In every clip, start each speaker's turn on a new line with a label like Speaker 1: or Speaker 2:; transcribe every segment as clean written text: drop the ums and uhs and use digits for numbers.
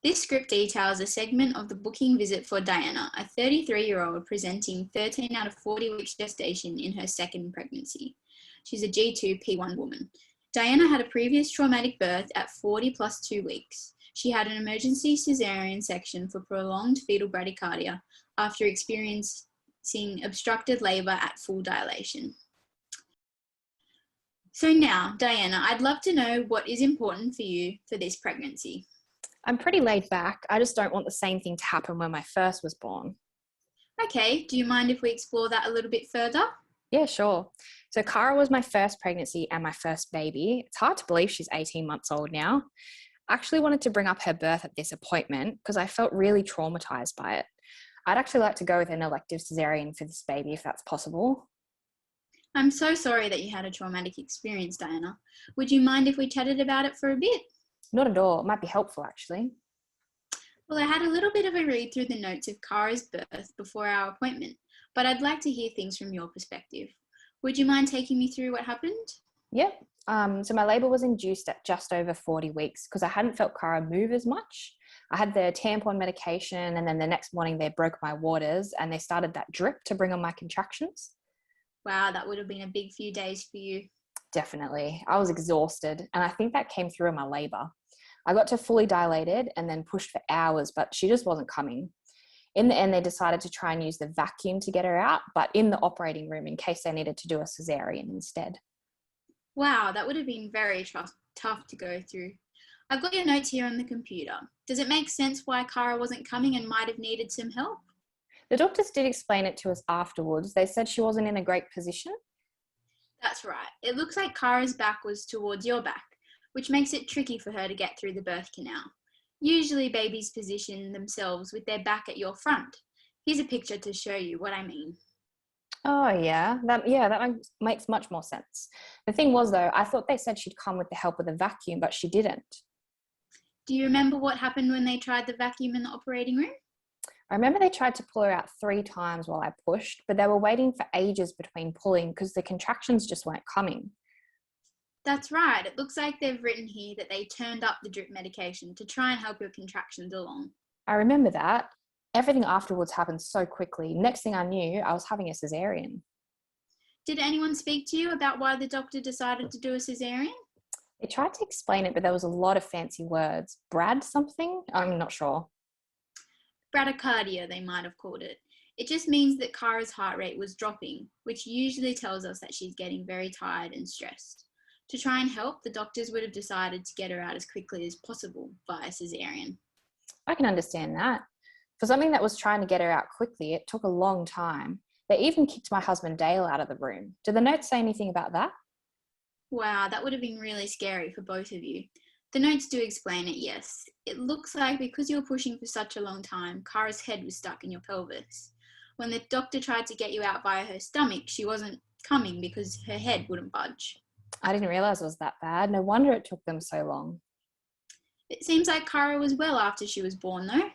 Speaker 1: This script details a segment of the booking visit for Diana, a 33-year-old presenting 13 out of 40 weeks gestation in her second pregnancy. She's a G2-P1 woman. Diana had a previous traumatic birth at 40 plus 2 weeks. She had an emergency Caesarean section for prolonged fetal bradycardia after experiencing obstructed labour at full dilation. So now, Diana, I'd love to know what is important for you for this pregnancy.
Speaker 2: I'm pretty laid back. I just don't want the same thing to happen when my first was born.
Speaker 1: Okay, do you mind if we explore that a little bit further?
Speaker 2: Yeah, sure. So Cara was my first pregnancy and my first baby. It's hard to believe she's 18 months old now. I actually wanted to bring up her birth at this appointment because I felt really traumatized by it. I'd actually like to go with an elective cesarean for this baby if that's possible.
Speaker 1: I'm so sorry that you had a traumatic experience, Diana. Would you mind if we chatted about it for a bit?
Speaker 2: Not at all. It might be helpful, actually.
Speaker 1: Well, I had a little bit of a read through the notes of Cara's birth before our appointment, but I'd like to hear things from your perspective. Would you mind taking me through what happened?
Speaker 2: Yep. So my labour was induced at just over 40 weeks because I hadn't felt Cara move as much. I had the tampon medication and then the next morning they broke my waters and they started that drip to bring on my contractions.
Speaker 1: Wow, that would have been a big few days for you.
Speaker 2: Definitely. I was exhausted and I think that came through in my labour. I got to fully dilated and then pushed for hours, but she just wasn't coming. In the end, they decided to try and use the vacuum to get her out, but in the operating room in case they needed to do a cesarean instead.
Speaker 1: Wow, that would have been very tough to go through. I've got your notes here on the computer. Does it make sense why Cara wasn't coming and might have needed some help?
Speaker 2: The doctors did explain it to us afterwards. They said she wasn't in a great position.
Speaker 1: That's right. It looks like Cara's back was towards your back, which makes it tricky for her to get through the birth canal. Usually babies position themselves with their back at your front. Here's a picture to show you what I mean.
Speaker 2: Oh, yeah. That makes much more sense. The thing was, though, I thought they said she'd come with the help of the vacuum, but she didn't.
Speaker 1: Do you remember what happened when they tried the vacuum in the operating room?
Speaker 2: I remember they tried to pull her out 3 times while I pushed, but they were waiting for ages between pulling because the contractions just weren't coming.
Speaker 1: That's right. It looks like they've written here that they turned up the drip medication to try and help your contractions along.
Speaker 2: I remember that. Everything afterwards happened so quickly. Next thing I knew, I was having a cesarean.
Speaker 1: Did anyone speak to you about why the doctor decided to do a cesarean?
Speaker 2: They tried to explain it, but there was a lot of fancy words. Brad something? I'm not sure.
Speaker 1: Bradycardia, they might have called it. It just means that Cara's heart rate was dropping, which usually tells us that she's getting very tired and stressed. To try and help, the doctors would have decided to get her out as quickly as possible via cesarean.
Speaker 2: I can understand that. For something that was trying to get her out quickly, it took a long time. They even kicked my husband Dale out of the room. Did the notes say anything about that?
Speaker 1: Wow, that would have been really scary for both of you. The notes do explain it, yes. It looks like because you were pushing for such a long time, Cara's head was stuck in your pelvis. When the doctor tried to get you out via her stomach, she wasn't coming because her head wouldn't budge.
Speaker 2: I didn't realise it was that bad. No wonder it took them so long.
Speaker 1: It seems like Cara was well after she was born, though.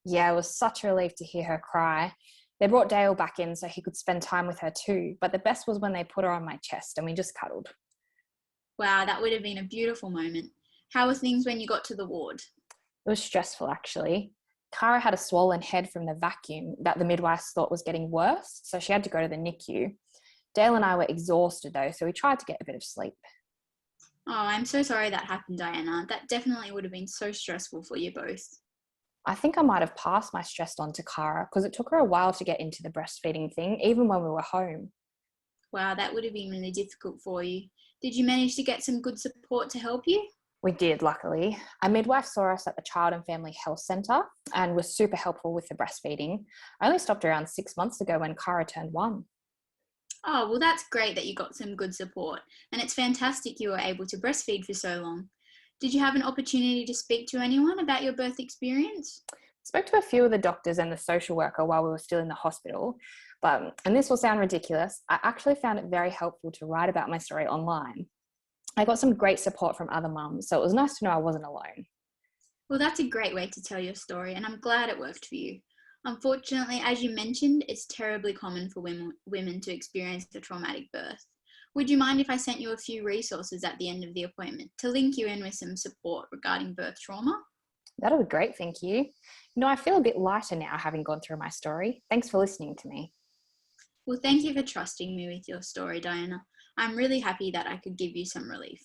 Speaker 2: Yeah, it was such a relief to hear her cry. They brought Dale back in so he could spend time with her too, but the best was when they put her on my chest and we just cuddled.
Speaker 1: Wow, that would have been a beautiful moment. How were things when you got to the ward?
Speaker 2: It was stressful, actually. Cara had a swollen head from the vacuum that the midwives thought was getting worse, so she had to go to the NICU. Dale and I were exhausted though, so we tried to get a bit of sleep.
Speaker 1: Oh, I'm so sorry that happened, Diana. That definitely would have been so stressful for you both.
Speaker 2: I think I might have passed my stress on to Cara because it took her a while to get into the breastfeeding thing, even when we were home.
Speaker 1: Wow, that would have been really difficult for you. Did you manage to get some good support to help you?
Speaker 2: We did, luckily. A midwife saw us at the Child and Family Health Centre and was super helpful with the breastfeeding. I only stopped around 6 months ago when Cara turned 1.
Speaker 1: Oh, well, that's great that you got some good support, and it's fantastic you were able to breastfeed for so long. Did you have an opportunity to speak to anyone about your birth experience?
Speaker 2: Spoke to a few of the doctors and the social worker while we were still in the hospital, and this will sound ridiculous, I actually found it very helpful to write about my story online. I got some great support from other mums, so it was nice to know I wasn't alone.
Speaker 1: Well, that's a great way to tell your story, and I'm glad it worked for you. Unfortunately, as you mentioned, it's terribly common for women to experience a traumatic birth. Would you mind if I sent you a few resources at the end of the appointment to link you in with some support regarding birth trauma?
Speaker 2: That'll be great, thank you. I feel a bit lighter now having gone through my story. Thanks for listening to me.
Speaker 1: Well, thank you for trusting me with your story, Diana. I'm really happy that I could give you some relief.